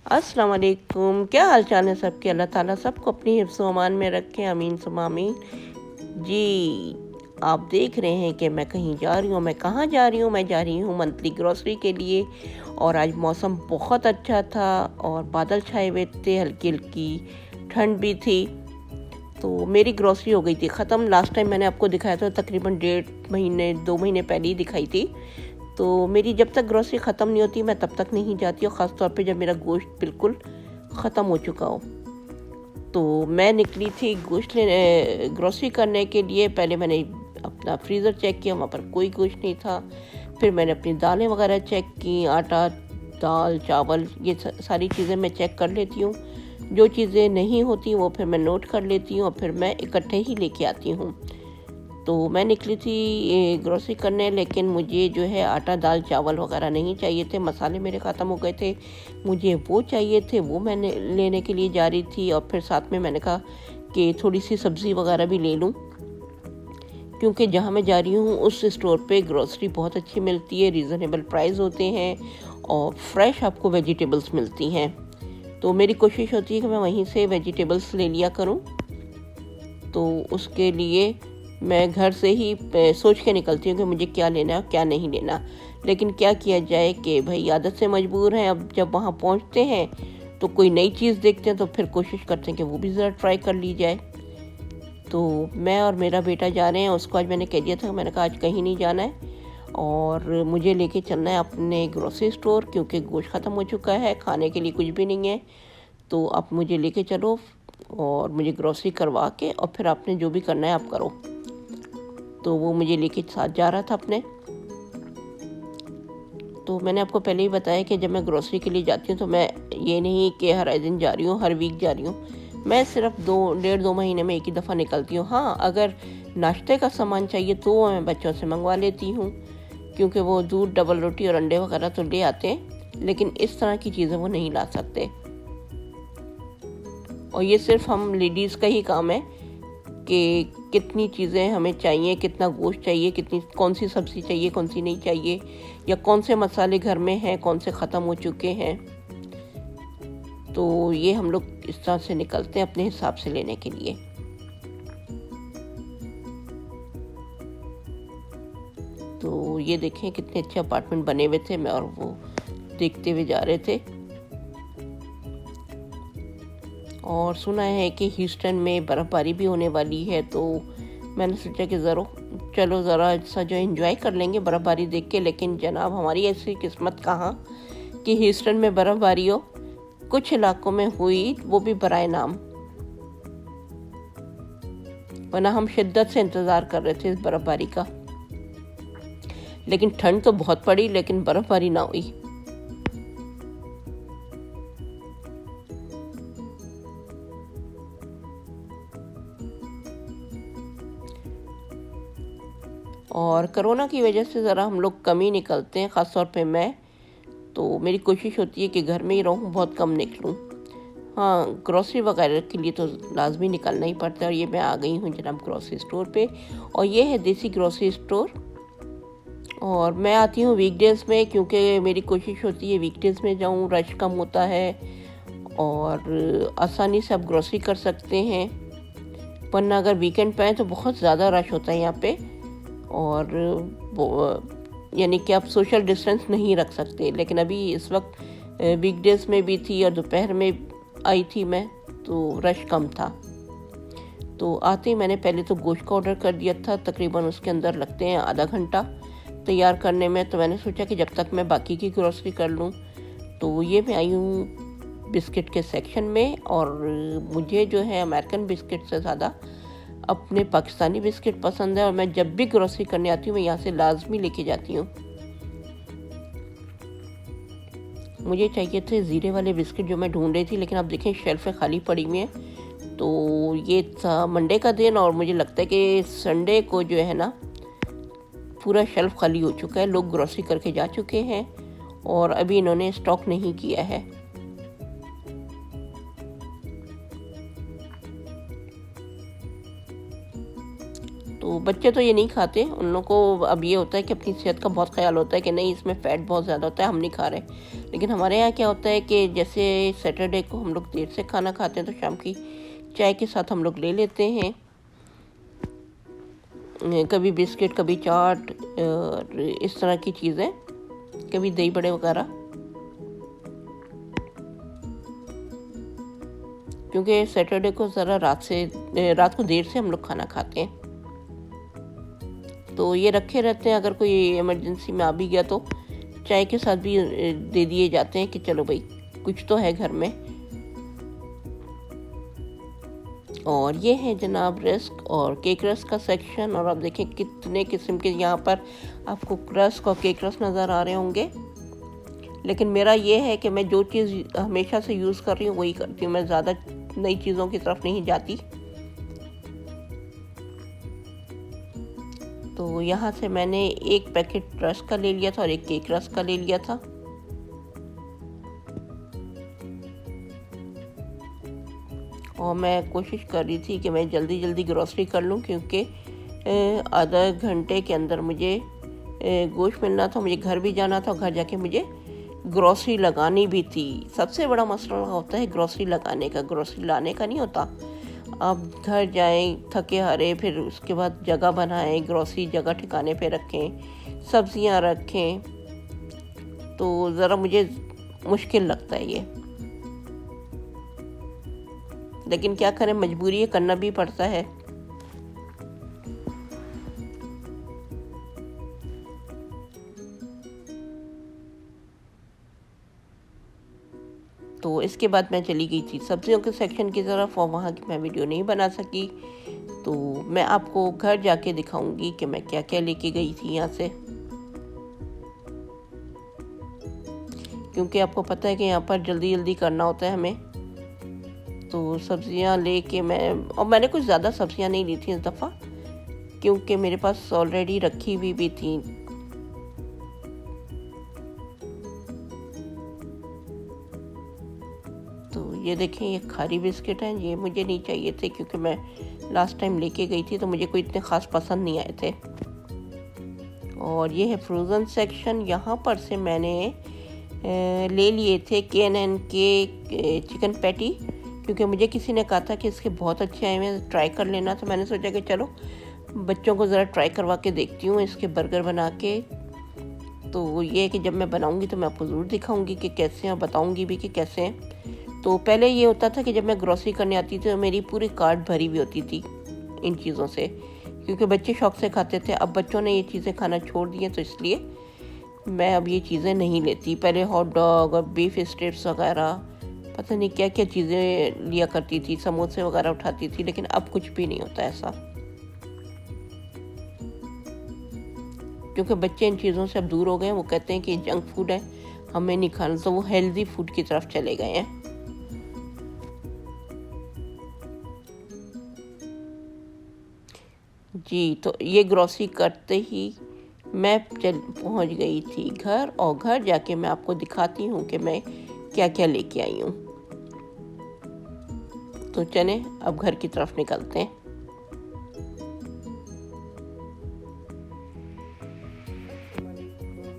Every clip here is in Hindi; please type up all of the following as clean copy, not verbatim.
अस्सलाम वालेकुम। क्या हाल चाल है सबके? अल्लाह ताला सबको अपनी हिफ्ज़ व अमान में रखे, आमीन सुम्मा आमीन। जी, आप देख रहे हैं कि मैं कहीं जा रही हूँ। मैं कहाँ जा रही हूँ? मैं जा रही हूँ मंथली ग्रॉसरी के लिए। और आज मौसम बहुत अच्छा था और बादल छाए हुए थे, हल्की हल्की ठंड भी थी। तो मेरी ग्रॉसरी हो गई थी ख़त्म। लास्ट टाइम मैंने आपको दिखाया था, तकरीबन 1.5 महीने 2 महीने पहले ही दिखाई थी। तो मेरी जब तक ग्रॉसरी ख़त्म नहीं होती मैं तब तक नहीं जाती, और ख़ास तौर पे जब मेरा गोश्त बिल्कुल ख़त्म हो चुका हो। तो मैं निकली थी गोश्त लेने, ग्रॉसरी करने के लिए। पहले मैंने अपना फ्रीज़र चेक किया, वहाँ पर कोई गोश्त नहीं था। फिर मैंने अपनी दालें वगैरह चेक की, आटा, दाल, चावल, ये सारी चीज़ें मैं चेक कर लेती हूँ। जो चीज़ें नहीं होती वो फिर मैं नोट कर लेती हूँ और फिर मैं इकट्ठे ही लेके आती हूँ। तो मैं निकली थी ग्रॉसरी करने, लेकिन मुझे जो है आटा, दाल, चावल वगैरह नहीं चाहिए थे। मसाले मेरे ख़त्म हो गए थे, मुझे वो चाहिए थे, वो मैंने लेने के लिए जा रही थी। और फिर साथ में मैंने कहा कि थोड़ी सी सब्ज़ी वगैरह भी ले लूँ, क्योंकि जहाँ मैं जा रही हूँ उस स्टोर पे ग्रॉसरी बहुत अच्छी मिलती है, रीज़नेबल प्राइस होते हैं और फ्रेश आपको वेजिटेबल्स मिलती हैं। तो मेरी कोशिश होती है कि मैं वहीं से वेजिटेबल्स ले लिया करूँ। तो उसके लिए मैं घर से ही सोच के निकलती हूँ कि मुझे क्या लेना है और क्या नहीं लेना। लेकिन क्या किया जाए कि भाई आदत से मजबूर हैं। अब जब वहाँ पहुँचते हैं तो कोई नई चीज़ देखते हैं तो फिर कोशिश करते हैं कि वो भी ज़रा ट्राई कर ली जाए। तो मैं और मेरा बेटा जा रहे हैं। उसको आज मैंने कह दिया था, मैंने कहा आज कहीं नहीं जाना है और मुझे लेके चलना है अपने ग्रोसरी स्टोर, क्योंकि गोश्त ख़त्म हो चुका है, खाने के लिए कुछ भी नहीं है। तो आप मुझे लेके चलो और मुझे ग्रोसरी करवा के और फिर आपने जो भी करना है आप करो। तो वो मुझे लेके साथ जा रहा था अपने। तो मैंने आपको पहले ही बताया कि जब मैं ग्रोसरी के लिए जाती हूँ तो मैं ये नहीं कि हर दिन जा रही हूँ, हर वीक जा रही हूँ। मैं सिर्फ 2 महीने में एक ही दफ़ा निकलती हूँ। हाँ, अगर नाश्ते का सामान चाहिए तो मैं बच्चों से मंगवा लेती हूँ, क्योंकि वो दूध, डबल रोटी और अंडे वगैरह तो ले आते हैं, लेकिन इस तरह की चीज़ें वो नहीं ला सकते। और ये सिर्फ हम लेडीज़ का ही काम है कि कितनी चीज़ें हमें चाहिए, कितना गोश्त चाहिए, कौन सी सब्ज़ी चाहिए, कौन सी नहीं चाहिए, या कौन से मसाले घर में हैं, कौन से ख़त्म हो चुके हैं। तो ये हम लोग इस तरह से निकलते हैं अपने हिसाब से लेने के लिए। तो ये देखें कितने अच्छे अपार्टमेंट बने हुए थे, मैं और वो देखते हुए जा रहे थे। और सुना है कि ह्यूस्टन में बर्फ़बारी भी होने वाली है, तो मैंने सोचा कि चलो ज़रा सा जो एंजॉय कर लेंगे बर्फ़बारी देख के। लेकिन जनाब, हमारी ऐसी किस्मत कहाँ कि ह्यूस्टन में बर्फ़बारी हो। कुछ इलाकों में हुई, वो भी बराए नाम, वरना हम शिद्दत से इंतज़ार कर रहे थे इस बर्फ़बारी का। लेकिन ठंड तो बहुत पड़ी, लेकिन बर्फ़बारी ना हुई। और कोरोना की वजह से ज़रा हम लोग कम ही निकलते हैं, ख़ास तौर पे मैं। तो मेरी कोशिश होती है कि घर में ही रहूँ, बहुत कम निकलूँ। हाँ, ग्रॉसरी वगैरह के लिए तो लाजमी निकलना ही पड़ता है। और ये मैं आ गई हूँ जनाब ग्रॉसरी स्टोर पे, और ये है देसी ग्रॉसरी स्टोर। और मैं आती हूँ वीकडेज़ में, क्योंकि मेरी कोशिश होती है वीकडेज़ में जाऊँ, रश कम होता है और आसानी से आप ग्रॉसरी कर सकते हैं। वरना अगर वीकेंड पे आए तो बहुत ज़्यादा रश होता है यहाँ पे, और यानी कि आप सोशल डिस्टेंस नहीं रख सकते। लेकिन अभी इस वक्त वीकडेज़ में भी थी और दोपहर में आई थी मैं, तो रश कम था। तो आते ही मैंने पहले तो गोश्त का ऑर्डर कर दिया था। तकरीबन उसके अंदर लगते हैं आधा घंटा तैयार करने में। तो मैंने सोचा कि जब तक मैं बाकी की ग्रॉसरी कर लूँ। तो ये मैं आई हूँ बिस्किट के सेक्शन में, और मुझे जो है अमेरिकन बिस्किट से ज़्यादा अपने पाकिस्तानी बिस्किट पसंद है। और मैं जब भी ग्रॉसरी करने आती हूँ मैं यहाँ से लाजमी लेके जाती हूँ। मुझे चाहिए थे ज़ीरे वाले बिस्किट जो मैं ढूंढ रही थी, लेकिन आप देखें शेल्फें खाली पड़ी हुई हैं। तो ये था मंडे का दिन, और मुझे लगता है कि संडे को जो है ना पूरा शेल्फ खाली हो चुका है, लोग ग्रॉसरी करके जा चुके हैं और अभी इन्होंने स्टॉक नहीं किया है। तो बच्चे तो ये नहीं खाते, उन लोगों को अब ये होता है कि अपनी सेहत का बहुत ख्याल होता है कि नहीं, इसमें फ़ैट बहुत ज़्यादा होता है, हम नहीं खा रहे। लेकिन हमारे यहाँ क्या होता है कि जैसे सैटरडे को हम लोग देर से खाना खाते हैं तो शाम की चाय के साथ हम लोग ले लेते हैं कभी बिस्किट, कभी चाट और इस तरह की चीज़ें, कभी दही बड़े वगैरह, क्योंकि सैटरडे को ज़रा रात को देर से हम लोग खाना खाते हैं, तो ये रखे रहते हैं। अगर कोई इमरजेंसी में आ भी गया तो चाय के साथ भी दे दिए जाते हैं कि चलो भाई कुछ तो है घर में। और ये है जनाब रस्क और केक रस्क का सेक्शन, और आप देखें कितने किस्म के यहाँ पर आपको रस्क और केक रस्क नज़र आ रहे होंगे। लेकिन मेरा ये है कि मैं जो चीज़ हमेशा से यूज़ कर रही हूँ वही करती हूँ, मैं ज़्यादा नई चीज़ों की तरफ नहीं जाती। तो यहाँ से मैंने एक पैकेट रस्क का ले लिया था और एक केक रस्क का ले लिया था। और मैं कोशिश कर रही थी कि मैं जल्दी जल्दी ग्रॉसरी कर लूँ, क्योंकि आधा घंटे के अंदर मुझे गोश्त मिलना था, मुझे घर भी जाना था और घर जाके मुझे ग्रॉसरी लगानी भी थी। सबसे बड़ा मसला होता है ग्रॉसरी लगाने का, ग्रॉसरी लाने का नहीं होता। आप घर जाएं थके हारे, फिर उसके बाद जगह बनाएं, ग्रॉसरी जगह ठिकाने पे रखें, सब्जियां रखें, तो ज़रा मुझे मुश्किल लगता है ये। लेकिन क्या करें, मजबूरी है, करना भी पड़ता है। तो इसके बाद मैं चली गई थी सब्जियों के सेक्शन की तरफ, और वहाँ की मैं वीडियो नहीं बना सकी, तो मैं आपको घर जाके दिखाऊंगी कि मैं क्या क्या लेके गई थी यहाँ से। क्योंकि आपको पता है कि यहाँ पर जल्दी जल्दी करना होता है हमें, तो सब्जियाँ लेके मैंने कुछ ज़्यादा सब्जियाँ नहीं ली थी इस दफ़ा, क्योंकि मेरे पास ऑलरेडी रखी हुई भी थी। तो ये देखें, ये खारी बिस्किट हैं, ये मुझे नहीं चाहिए थे क्योंकि मैं लास्ट टाइम लेके गई थी तो मुझे कोई इतने ख़ास पसंद नहीं आए थे। और ये है फ्रोज़न सेक्शन, यहाँ पर से मैंने ले लिए थे K&K चिकन पैटी, क्योंकि मुझे किसी ने कहा था कि इसके बहुत अच्छे आए हैं, ट्राई कर लेना। तो मैंने सोचा कि चलो बच्चों को ज़रा ट्राई करवा के देखती हूँ इसके बर्गर बना के। तो ये है कि जब मैं बनाऊँगी तो मैं आपको ज़रूर दिखाऊँगी कि कैसे हैं, बताऊँगी भी कि कैसे हैं। तो पहले ये होता था कि जब मैं ग्रॉसरी करने आती थी तो मेरी पूरी कार्ट भरी हुई होती थी इन चीज़ों से, क्योंकि बच्चे शौक से खाते थे। अब बच्चों ने ये चीज़ें खाना छोड़ दी हैं, तो इसलिए मैं अब ये चीज़ें नहीं लेती। पहले हॉट डॉग और बीफ स्ट्रिप्स वगैरह, पता नहीं क्या क्या चीज़ें लिया करती थी, समोसे वगैरह उठाती थी, लेकिन अब कुछ भी नहीं होता ऐसा, क्योंकि बच्चे इन चीज़ों से अब दूर हो गए हैं। वो कहते हैं कि जंक फूड है, हमें नहीं खाना, तो वो हेल्दी फूड की तरफ चले गए हैं। जी, तो ये ग्रॉसरी करते ही मैं पहुंच गई थी घर, और घर जाके मैं आपको दिखाती हूँ कि मैं क्या क्या लेके आई हूँ। तो चलें अब घर की तरफ निकलते हैं।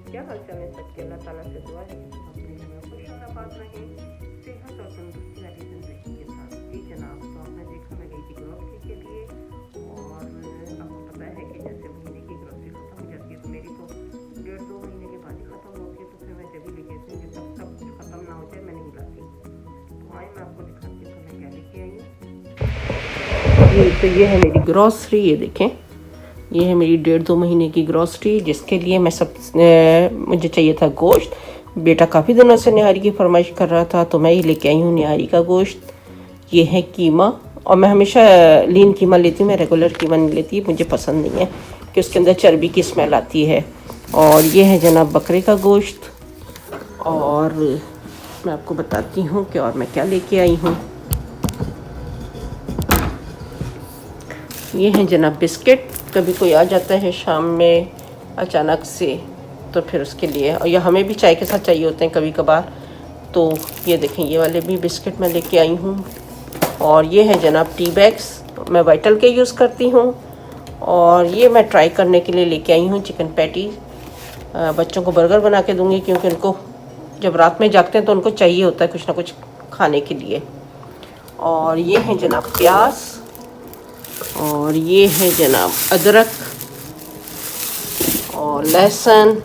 क्या हाल चाल है सबके? अल्लाह ताला से दुआ है कि सब अपने घर में खुश और आबाद रहें, सेहत और तंदुरुस्ती वाली जिंदगी के साथ। जी जनाब, तो आपने देखा मैं गई थी ग्रॉसरी के लिए, और आपको पता है कि जैसे महीने की ग्रॉसरी खत्म हो जाती है, तो मेरी तो 1.5-2 महीने के बाद ही खत्म होती है, तो फिर मैं जब भी लेके आती हूँ, जब तक सब कुछ खत्म ना हो जाए मैं नहीं लाती। तो आए मैं आपको दिखाती हूँ कि मैं क्या लेके आई हूँ। जी, तो ये है मेरी ग्रॉसरी, ये देखें, ये है मेरी 1.5-2 महीने की ग्रॉसरी, जिसके लिए मुझे चाहिए था गोश्त। बेटा काफ़ी दिनों से निहारी की फरमाइश कर रहा था, तो मैं ही लेके आई हूँ निहारी का गोश्त। ये है कीमा, और मैं हमेशा लीन कीमा लेती हूँ, मैं रेगुलर कीमा नहीं लेती, मुझे पसंद नहीं है कि उसके अंदर चर्बी की स्मेल आती है। और ये है जनाब बकरे का गोश्त। और मैं आपको बताती हूँ कि और मैं क्या लेके आई हूँ। ये है जनाब बिस्किट, कभी कोई आ जाता है शाम में अचानक से, तो फिर उसके लिए, और यह हमें भी चाय के साथ चाहिए होते हैं कभी कभार। तो ये देखें, ये वाले भी बिस्किट मैं लेके आई हूँ। और ये है जनाब टी बैग्स, मैं वाइटल के यूज़ करती हूँ। और ये मैं ट्राई करने के लिए लेके आई हूँ चिकन पैटी, बच्चों को बर्गर बना के दूँगी, क्योंकि उनको जब रात में जागते हैं तो उनको चाहिए होता है कुछ ना कुछ खाने के लिए। और ये है जनाब प्याज, और ये है जनाब अदरक और लहसुन,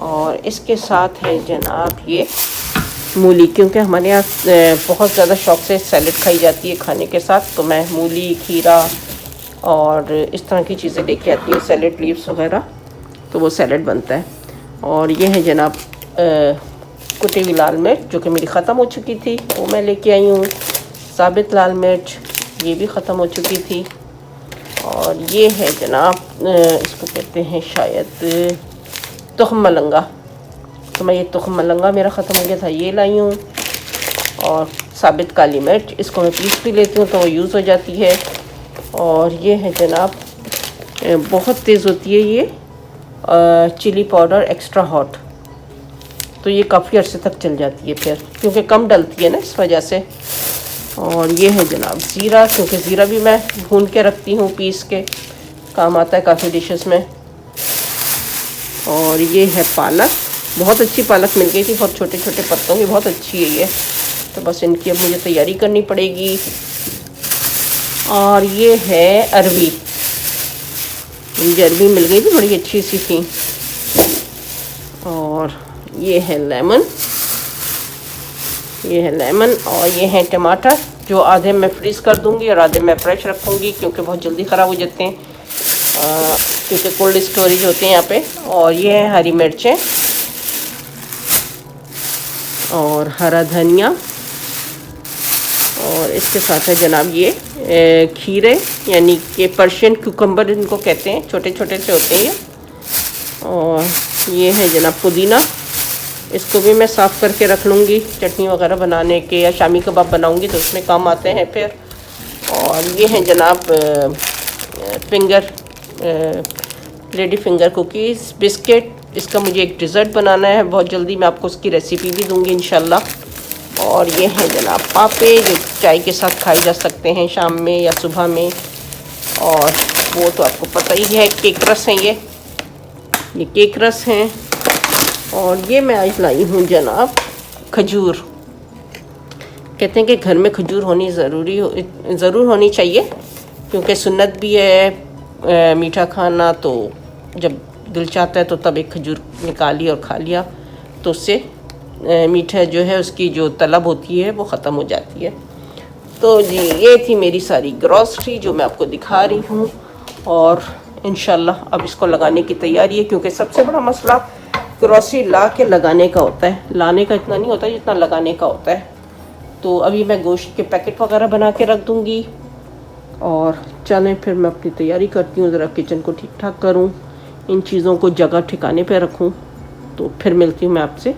और इसके साथ है जनाब ये मूली, क्योंकि हमारे यहाँ बहुत ज़्यादा शौक़ से सैलेड खाई जाती है खाने के साथ, तो मैं मूली, खीरा और इस तरह की चीज़ें लेके आती हूँ, सैलेड लीव्स वगैरह, तो वो सैलेड बनता है। और ये है जनाब कुटी हुई लाल मिर्च जो कि मेरी ख़त्म हो चुकी थी, वो मैं लेके आई हूँ। साबित लाल मिर्च ये भी ख़त्म हो चुकी थी। और ये है जनाब इसको कहते हैं शायद तुख्म मलंगा, तो मैं ये तुख्म मलंगा मेरा ख़त्म हो गया था, ये लाई हूँ। और साबित काली मिर्च, इसको मैं पीस भी लेती हूँ तो वो यूज़ हो जाती है। और ये है जनाब बहुत तेज़ होती है ये चिली पाउडर एक्स्ट्रा हॉट, तो ये काफ़ी अर्से तक चल जाती है फिर, क्योंकि कम डलती है ना इस वजह से। और ये है जनाब ज़ीरा, क्योंकि ज़ीरा भी मैं भून के रखती हूँ, पीस के काम आता है काफ़ी डिशेस में। और ये है पालक, बहुत अच्छी पालक मिल गई थी, बहुत छोटे छोटे पत्तों की, बहुत अच्छी है ये, तो बस इनकी अब मुझे तैयारी करनी पड़ेगी। और ये है अरवी, मुझे अरवी मिल गई थी, बड़ी अच्छी सी थी। और ये है लेमन, ये है लेमन, और ये है टमाटर, जो आधे मैं फ्रीज़ कर दूंगी और आधे मैं फ्रेश रखूंगी, क्योंकि बहुत जल्दी ख़राब हो जाते हैं, क्योंकि कोल्ड स्टोरेज होते हैं यहाँ पे। और ये है हरी मिर्चें और हरा धनिया, और इसके साथ है जनाब ये खीरे, यानी कि पर्शियन कुकम्बर इनको कहते हैं, छोटे छोटे से होते हैं। और ये है जनाब पुदीना, इसको भी मैं साफ़ करके रख लूँगी चटनी वगैरह बनाने के, या शामी कबाब बनाऊँगी तो उसमें काम आते हैं फिर। और ये है जनाब finger lady finger cookies biscuit, इसका मुझे एक डिज़र्ट बनाना है बहुत जल्दी, मैं आपको उसकी रेसिपी भी दूँगी इंशाल्लाह। और ये है जनाब पापे, जो चाय के साथ खाए जा सकते हैं शाम में या सुबह में, और वो तो आपको पता ही है। केक रस हैं ये केक रस हैं। और ये मैं आज लाई हूँ जनाब खजूर, कहते हैं कि घर में खजूर होनी ज़रूर होनी चाहिए, क्योंकि सुन्नत भी है मीठा खाना, तो जब दिल चाहता है तो तब एक खजूर निकाली और खा लिया, तो उससे मीठा जो है उसकी जो तलब होती है वो ख़त्म हो जाती है। तो जी ये थी मेरी सारी ग्रॉसरी जो मैं आपको दिखा रही हूँ, और इंशाल्लाह अब इसको लगाने की तैयारी है, क्योंकि सबसे बड़ा मसला ग्रॉसरी ला के लगाने का होता है, लाने का इतना नहीं होता जितना लगाने का होता है। तो अभी मैं गोश्त के पैकेट वगैरह बना के रख दूँगी, और चलें फिर मैं अपनी तैयारी करती हूँ, ज़रा किचन को ठीक ठाक करूँ, इन चीज़ों को जगह ठिकाने पे रखूँ, तो फिर मिलती हूँ मैं आपसे